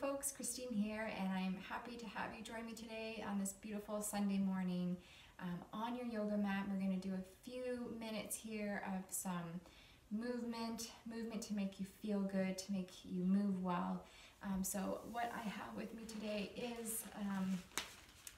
folks, Christine here, and I'm happy to have you join me today on this beautiful Sunday morning on your yoga mat. We're going to do a few minutes here of some movement to make you feel good, to make you move well. So what I have with me today is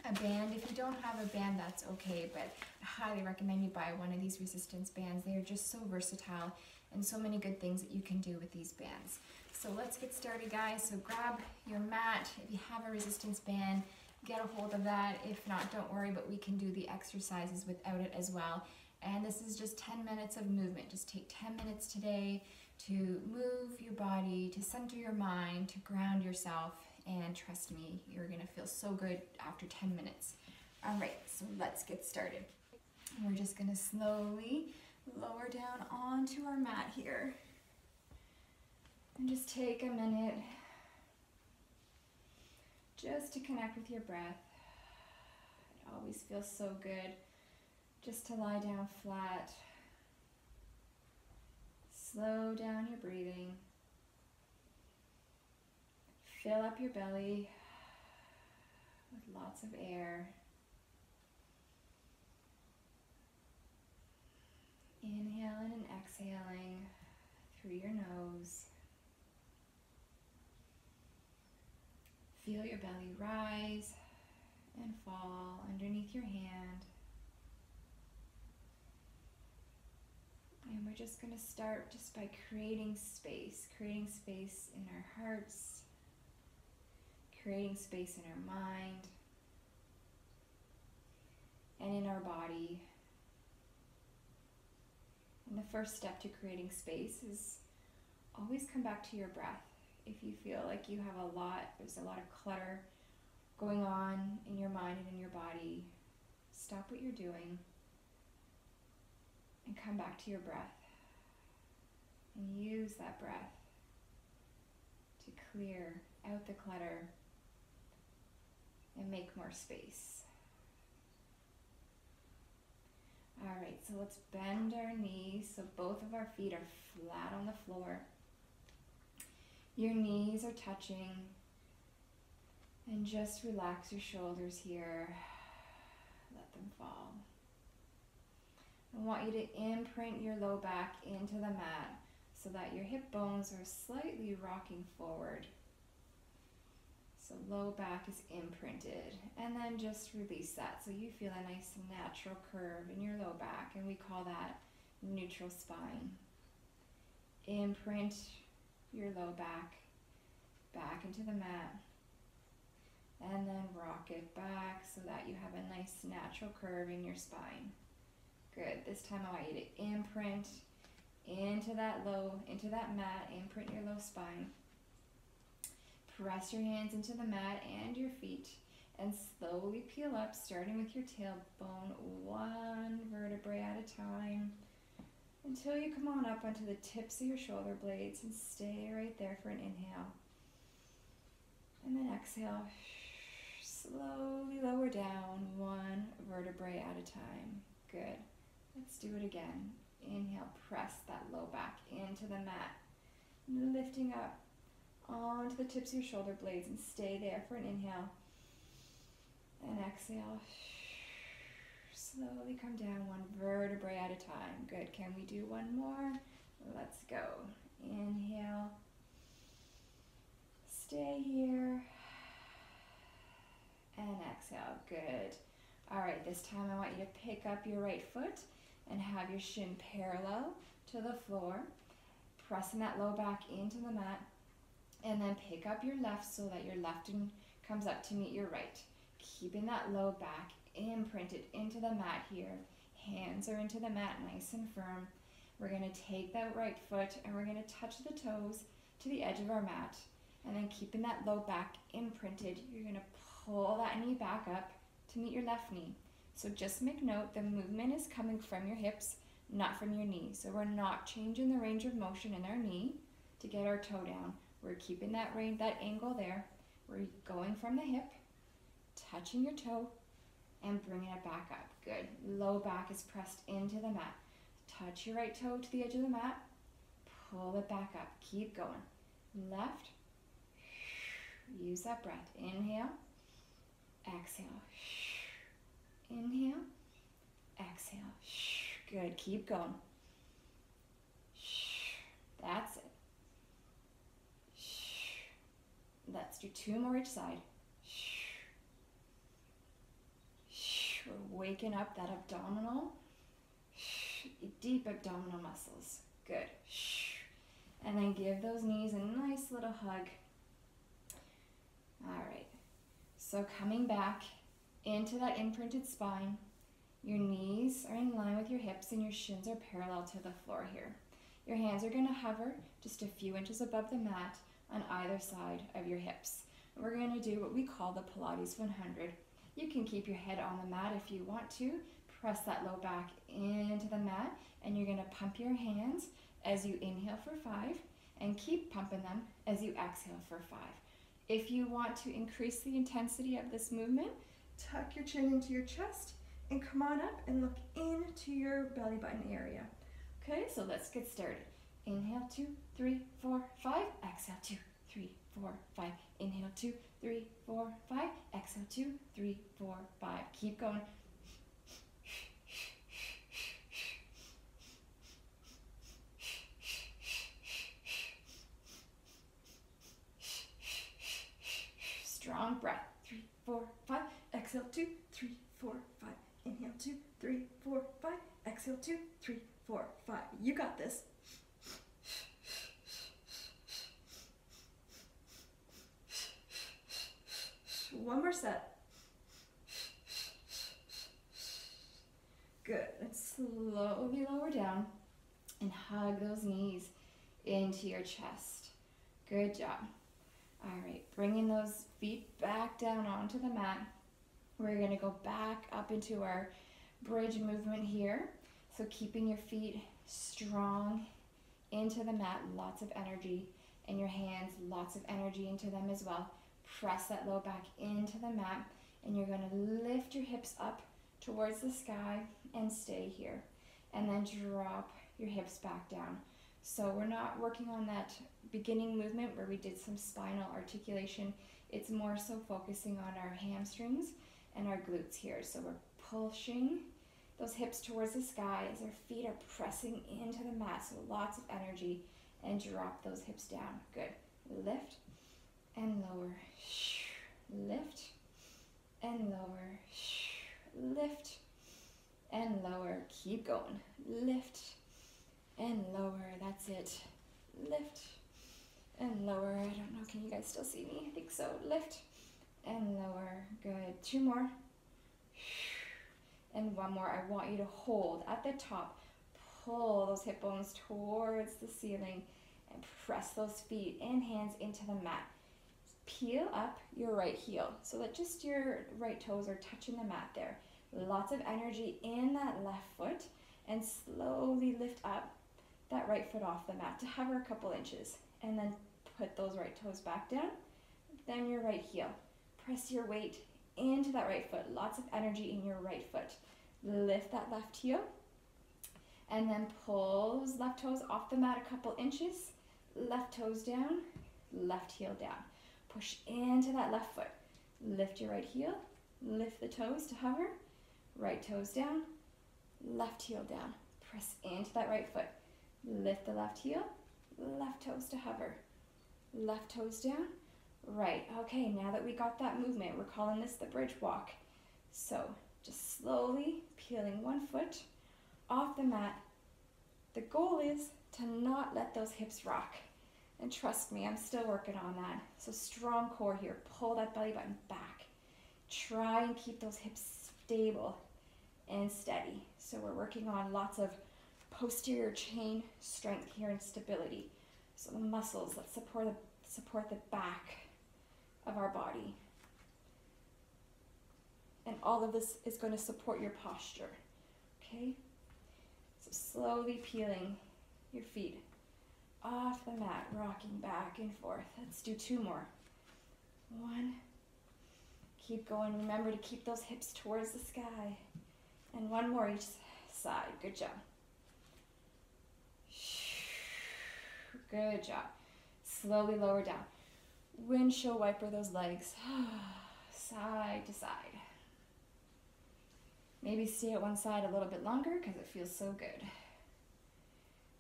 a band. If you don't have a band, that's okay, but I highly recommend you buy one of these resistance bands. They are just so versatile and so many good things that you can do with these bands. So let's get started, guys. So grab your mat. If you have a resistance band, get a hold of that. If not, don't worry, but we can do the exercises without it as well. And this is just 10 minutes of movement. Just take 10 minutes today to move your body, to center your mind, to ground yourself. And trust me, you're gonna feel so good after 10 minutes. All right, so let's get started. We're just gonna slowly lower down onto our mat here. And just take a minute just to connect with your breath. It always feels so good just to lie down flat. Slow down your breathing. Fill up your belly with lots of air. Inhaling and exhaling through your nose. Feel your belly rise and fall underneath your hand. And we're just going to start just by creating space in our hearts, creating space in our mind, and in our body. And the first step to creating space is always come back to your breath. If you feel like you have there's a lot of clutter going on in your mind and in your body, stop what you're doing and come back to your breath. And use that breath to clear out the clutter and make more space. All right, so let's bend our knees so both of our feet are flat on the floor. Your knees are touching, and just relax your shoulders here. Let them fall. I want you to imprint your low back into the mat so that your hip bones are slightly rocking forward. So low back is imprinted, and then just release that so you feel a nice natural curve in your low back, and we call that neutral spine. Imprint your low back into the mat, and then rock it back so that you have a nice natural curve in your spine. Good. This time I want you to imprint into that mat, imprint your low spine. Press your hands into the mat and your feet and slowly peel up, starting with your tailbone, one vertebrae at a time, until you come on up onto the tips of your shoulder blades and stay right there for an inhale. And then exhale, slowly lower down, one vertebrae at a time. Good. Let's do it again. Inhale, press that low back into the mat, lifting up onto the tips of your shoulder blades and stay there for an inhale. And exhale, slowly come down one vertebrae at a time. Good. Can we do one more? Let's go. Inhale. Stay here. And exhale. Good. All right, this time I want you to pick up your right foot and have your shin parallel to the floor, pressing that low back into the mat, and then pick up your left so that your left comes up to meet your right. Keeping that low back imprinted into the mat here. Hands are into the mat nice and firm. We're going to take that right foot and we're going to touch the toes to the edge of our mat. And then keeping that low back imprinted, you're going to pull that knee back up to meet your left knee. So just make note, the movement is coming from your hips, not from your knee. So we're not changing the range of motion in our knee to get our toe down. We're keeping that angle there. We're going from the hip, touching your toe, and bringing it back up. Good. Low back is pressed into the mat. Touch your right toe to the edge of the mat. Pull it back up. Keep going. Left. Use that breath. Inhale, exhale. Inhale, exhale. Good, keep going. That's it. Let's do 2 more each side. We're waking up that abdominal, deep abdominal muscles. Good. And then give those knees a nice little hug. All right. So coming back into that imprinted spine, your knees are in line with your hips and your shins are parallel to the floor here. Your hands are going to hover just a few inches above the mat on either side of your hips. We're going to do what we call the Pilates 100. You can keep your head on the mat if you want to. Press that low back into the mat, and you're going to pump your hands as you inhale for 5 and keep pumping them as you exhale for 5. If you want to increase the intensity of this movement, tuck your chin into your chest and come on up and look into your belly button area. Okay, so let's get started. Inhale, 2, 3, 4, 5. Exhale, 2, 3, 4, 5. Inhale, 2, 3, 4, 5. Exhale, 2, 3, 4, 5. Keep going. Strong breath. 3, 4, 5. Exhale, 2, 3, 4, 5. Inhale, 2, 3, 4, 5. Exhale, 2, 3, 4, 5. You got this. One more set. Good. Let's slowly lower down and hug those knees into your chest. Good job. All right, bringing those feet back down onto the mat. We're going to go back up into our bridge movement here. So keeping your feet strong into the mat, lots of energy, and your hands, lots of energy into them as well. Press that low back into the mat, and you're going to lift your hips up towards the sky and stay here. And then drop your hips back down. So we're not working on that beginning movement where we did some spinal articulation. It's more so focusing on our hamstrings and our glutes here. So we're pushing those hips towards the sky as our feet are pressing into the mat. So lots of energy, and drop those hips down. Good. Lift and lower. Lift and lower. Lift and lower. Keep going. Lift and lower. That's it. Lift and lower. I don't know, can you guys still see me? I think so. Lift and lower. Good. 2 more. And 1 more. I want you to hold at the top. Pull those hip bones towards the ceiling and press those feet and hands into the mat. Peel up your right heel so that just your right toes are touching the mat there. Lots of energy in that left foot, and slowly lift up that right foot off the mat to hover a couple inches, and then put those right toes back down. Then your right heel. Press your weight into that right foot. Lots of energy in your right foot. Lift that left heel, and then pull those left toes off the mat a couple inches. Left toes down, left heel down. Push into that left foot. Lift your right heel, lift the toes to hover. Right toes down, left heel down. Press into that right foot. Lift the left heel, left toes to hover. Left toes down, right. Okay, now that we got that movement, we're calling this the bridge walk. So just slowly peeling one foot off the mat. The goal is to not let those hips rock. And trust me, I'm still working on that. So strong core here. Pull that belly button back. Try and keep those hips stable and steady. So we're working on lots of posterior chain strength here and stability. So the muscles that support the back of our body. And all of this is going to support your posture. Okay? So slowly peeling your feet off the mat, rocking back and forth. Let's do 2 more. 1. Keep going. Remember to keep those hips towards the sky. And 1 more each side. Good job. Good job. Slowly lower down. windshield wiper those legs, side to side. Maybe stay at one side a little bit longer because it feels so good.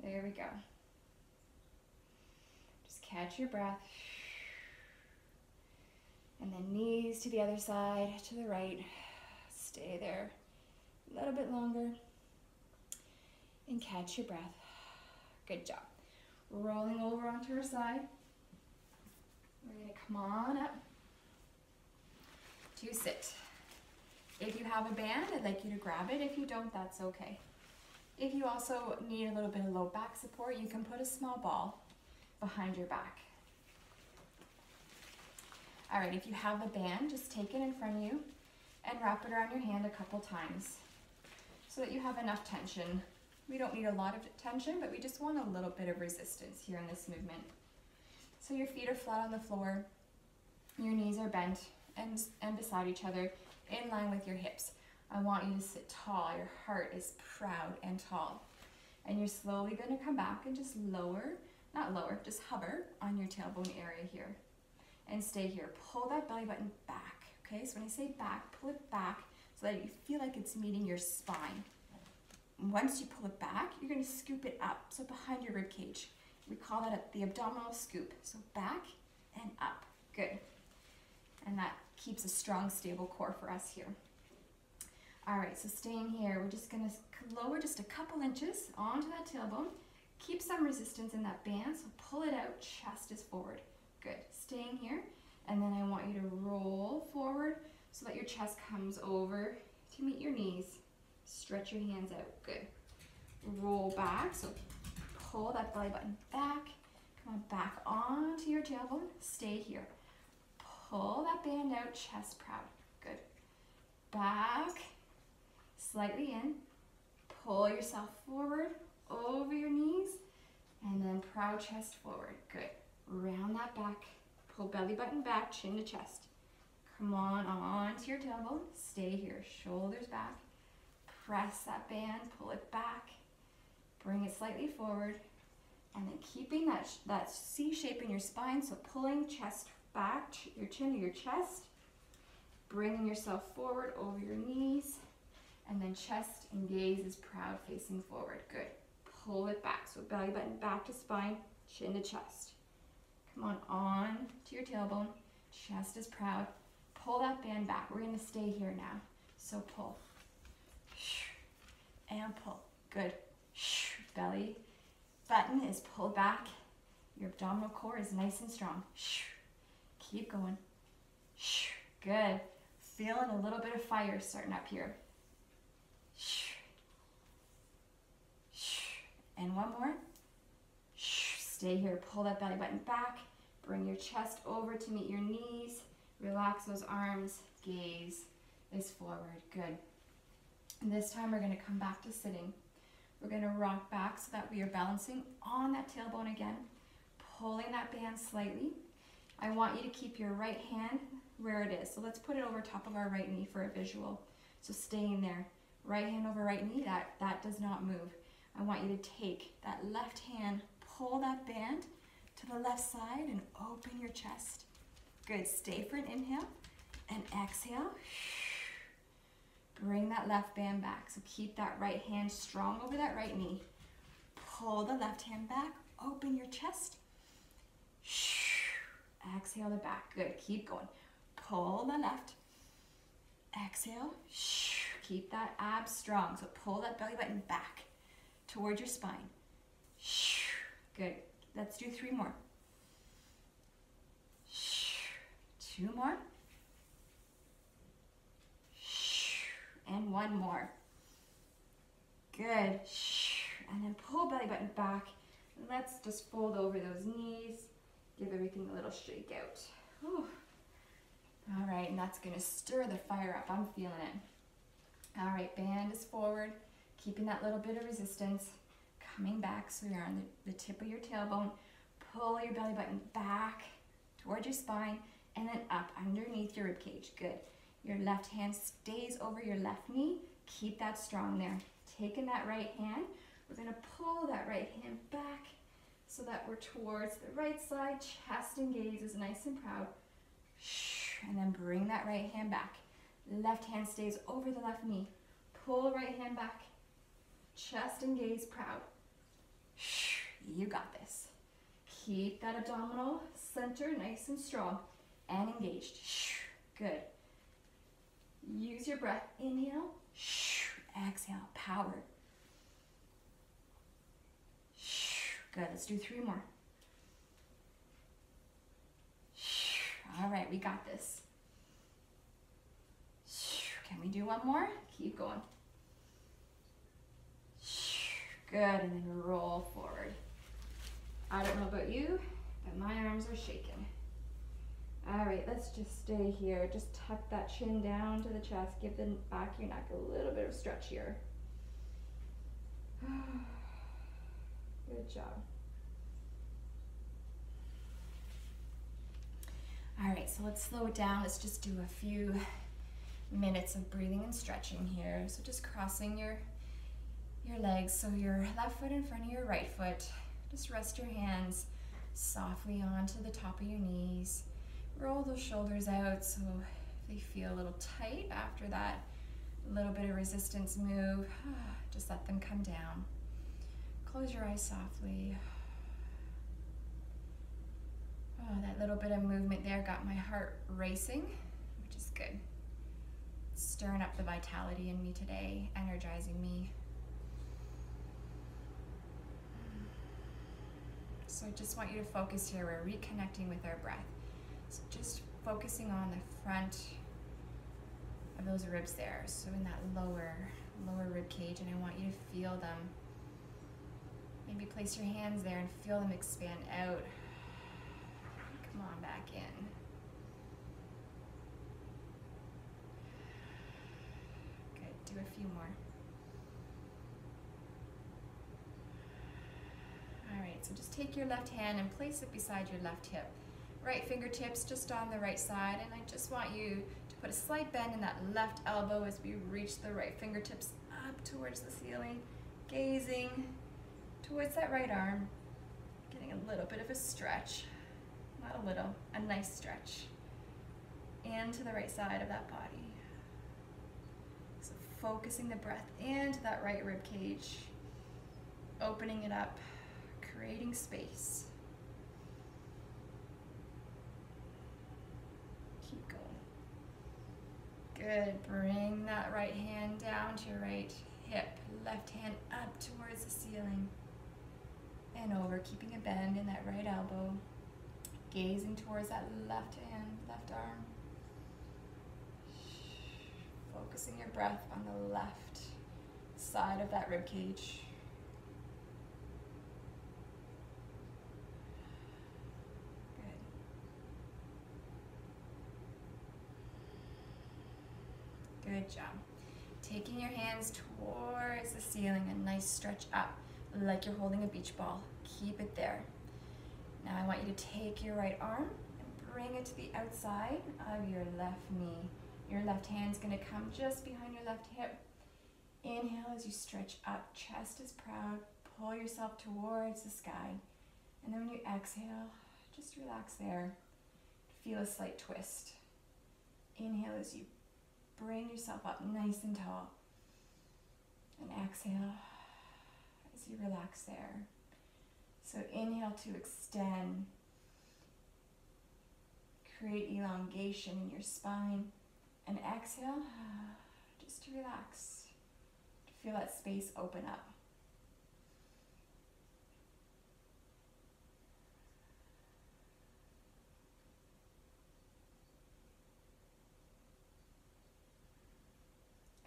There we go. Just catch your breath. And then knees to the other side, to the right. Stay there a little bit longer. And catch your breath. Good job. Rolling over onto our side. We're going to come on up to sit. If you have a band, I'd like you to grab it. If you don't, that's okay. If you also need a little bit of low back support, you can put a small ball behind your back. All right, if you have a band, just take it in front of you and wrap it around your hand a couple times so that you have enough tension. We don't need a lot of tension, but we just want a little bit of resistance here in this movement. So your feet are flat on the floor, your knees are bent and beside each other, in line with your hips. I want you to sit tall. Your heart is proud and tall. And you're slowly going to come back and just just hover on your tailbone area here. And stay here. Pull that belly button back. Okay, so when I say back, pull it back so that you feel like it's meeting your spine. Once you pull it back, you're going to scoop it up, so behind your rib cage. We call that the abdominal scoop. So back and up. Good. And that keeps a strong, stable core for us here. All right, so staying here, we're just going to lower just a couple inches onto that tailbone. Keep some resistance in that band, so pull it out, chest is forward. Good. Staying here, and then I want you to roll forward so that your chest comes over to meet your knees. Stretch your hands out. Good. Roll back, so pull that belly button back. Come on, back onto your tailbone. Stay here. Pull that band out, chest proud. Good. Back, slightly in. Pull yourself forward, over your knees, and then proud chest forward. Good. Round that back. Pull belly button back, chin to chest. Come on onto your tailbone. Stay here. Shoulders back. Press that band. Pull it back. Bring it slightly forward. And then keeping that C shape in your spine. So pulling chest back, your chin to your chest. Bringing yourself forward over your knees. And then chest and gaze is proud, facing forward. Good. Pull it back. So belly button back to spine, chin to chest. Come on to your tailbone. Chest is proud. Pull that band back. We're going to stay here now. So pull. And pull. Good. Belly button is pulled back. Your abdominal core is nice and strong. Keep going. Good. Feeling a little bit of fire starting up here. And one more. Stay here. Pull that belly button back. Bring your chest over to meet your knees. Relax those arms. Gaze is forward. Good. And this time we're going to come back to sitting. We're going to rock back so that we are balancing on that tailbone again. Pulling that band slightly. I want you to keep your right hand where it is. So let's put it over top of our right knee for a visual. So staying there. Right hand over right knee. That does not move. I want you to take that left hand, pull that band to the left side and open your chest. Good. Stay for an inhale and exhale. Bring that left band back. So keep that right hand strong over that right knee. Pull the left hand back, open your chest. Exhale the back. Good. Keep going. Pull the left. Exhale. Keep that abs strong. So pull that belly button back towards your spine. Good. Let's do 3 more. 2 more. And 1 more. Good. And then pull belly button back. Let's just fold over those knees. Give everything a little shake out. Whew. All right, and that's gonna stir the fire up. I'm feeling it. All right, band is forward. Keeping that little bit of resistance. Coming back so you're on the tip of your tailbone. Pull your belly button back towards your spine and then up underneath your rib cage. Good. Your left hand stays over your left knee. Keep that strong there. Taking that right hand, we're going to pull that right hand back so that we're towards the right side. Chest and gaze is nice and proud. And then bring that right hand back. Left hand stays over the left knee. Pull right hand back. Chest and gaze proud. You got this. Keep that abdominal center nice and strong and engaged. Good. Use your breath. Inhale. Exhale. Power. Good. Let's do 3 more. All right, we got this. Can we do 1 more? Keep going. Good, and then roll forward. I don't know about you, but my arms are shaking. All right, let's just stay here. Just tuck that chin down to the chest. Give the back of your neck a little bit of stretch here. Good job. All right, so let's slow it down. Let's just do a few minutes of breathing and stretching here. So just crossing your legs, so your left foot in front of your right foot. Just rest your hands softly onto the top of your knees. Roll those shoulders out so if they feel a little tight after that little bit of resistance move, just let them come down. Close your eyes softly. Oh, that little bit of movement there got my heart racing, which is good. Stirring up the vitality in me today, energizing me. So I just want you to focus here. We're reconnecting with our breath. So just focusing on the front of those ribs there. So in that lower rib cage, and I want you to feel them. Maybe place your hands there and feel them expand out. Come on back in. Good, do a few more. All right, so just take your left hand and place it beside your left hip. Right fingertips just on the right side, and I just want you to put a slight bend in that left elbow as we reach the right fingertips up towards the ceiling, gazing towards that right arm, getting a little bit of a stretch. Not a little, a nice stretch into the right side of that body. So focusing the breath into that right rib cage, opening it up, creating space. Keep going. Good, bring that right hand down to your right hip, left hand up towards the ceiling and over, keeping a bend in that right elbow. Gazing towards that left hand, left arm. Focusing your breath on the left side of that rib cage. Good. Good job. Taking your hands towards the ceiling, a nice stretch up, like you're holding a beach ball. Keep it there. Now I want you to take your right arm and bring it to the outside of your left knee. Your left hand's gonna come just behind your left hip. Inhale as you stretch up, chest is proud. Pull yourself towards the sky. And then when you exhale, just relax there. Feel a slight twist. Inhale as you bring yourself up nice and tall. And exhale as you relax there. So inhale to extend, create elongation in your spine, and exhale just to relax, to feel that space open up.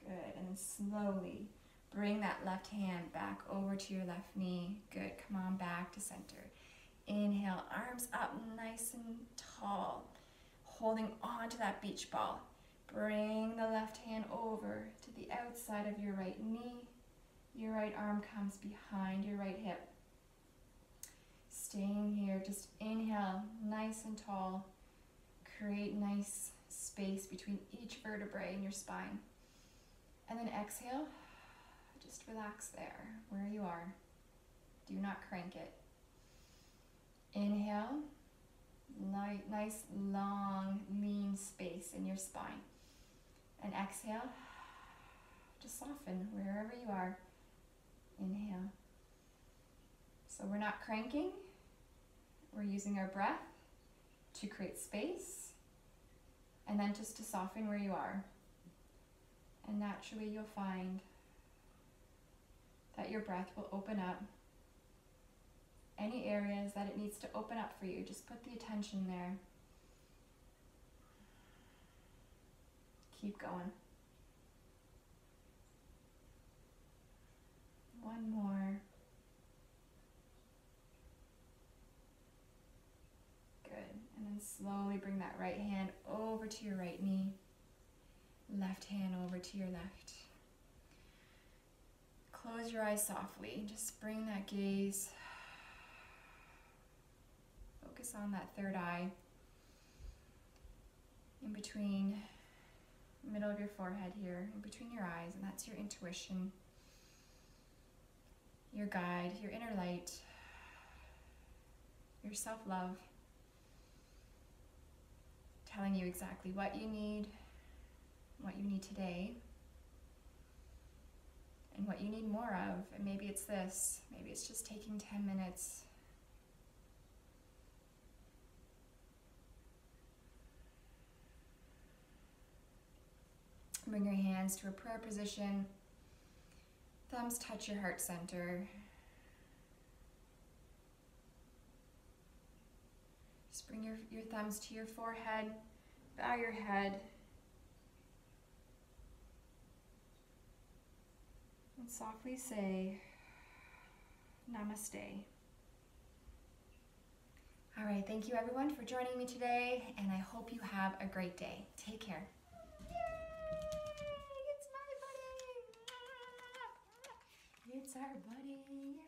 Good, and then slowly bring that left hand back over to your left knee. Good, come on back to center. Inhale, arms up nice and tall, holding on to that beach ball. Bring the left hand over to the outside of your right knee. Your right arm comes behind your right hip. Staying here, just inhale, nice and tall. Create nice space between each vertebrae in your spine. And then exhale. Just relax there, where you are. Do not crank it. Inhale, nice long lean space in your spine. And exhale, just soften wherever you are. Inhale. So we're not cranking, we're using our breath to create space and then just to soften where you are. And naturally you'll find that your breath will open up any areas that it needs to open up for you. Just put the attention there. Keep going. One more. Good. And then slowly bring that right hand over to your right knee. Left hand over to your left. Close your eyes softly. Just bring that gaze. Focus on that third eye. In between, middle of your forehead here, in between your eyes, and that's your intuition, your guide, your inner light, your self-love, telling you exactly what you need today, and what you need more of. And maybe it's this, maybe it's just taking 10 minutes bring your hands to a prayer position. Thumbs touch your heart center. Just bring your thumbs to your forehead. Bow your head. And softly say, Namaste. All right, thank you everyone for joining me today, and I hope you have a great day. Take care. It's our buddy, yeah.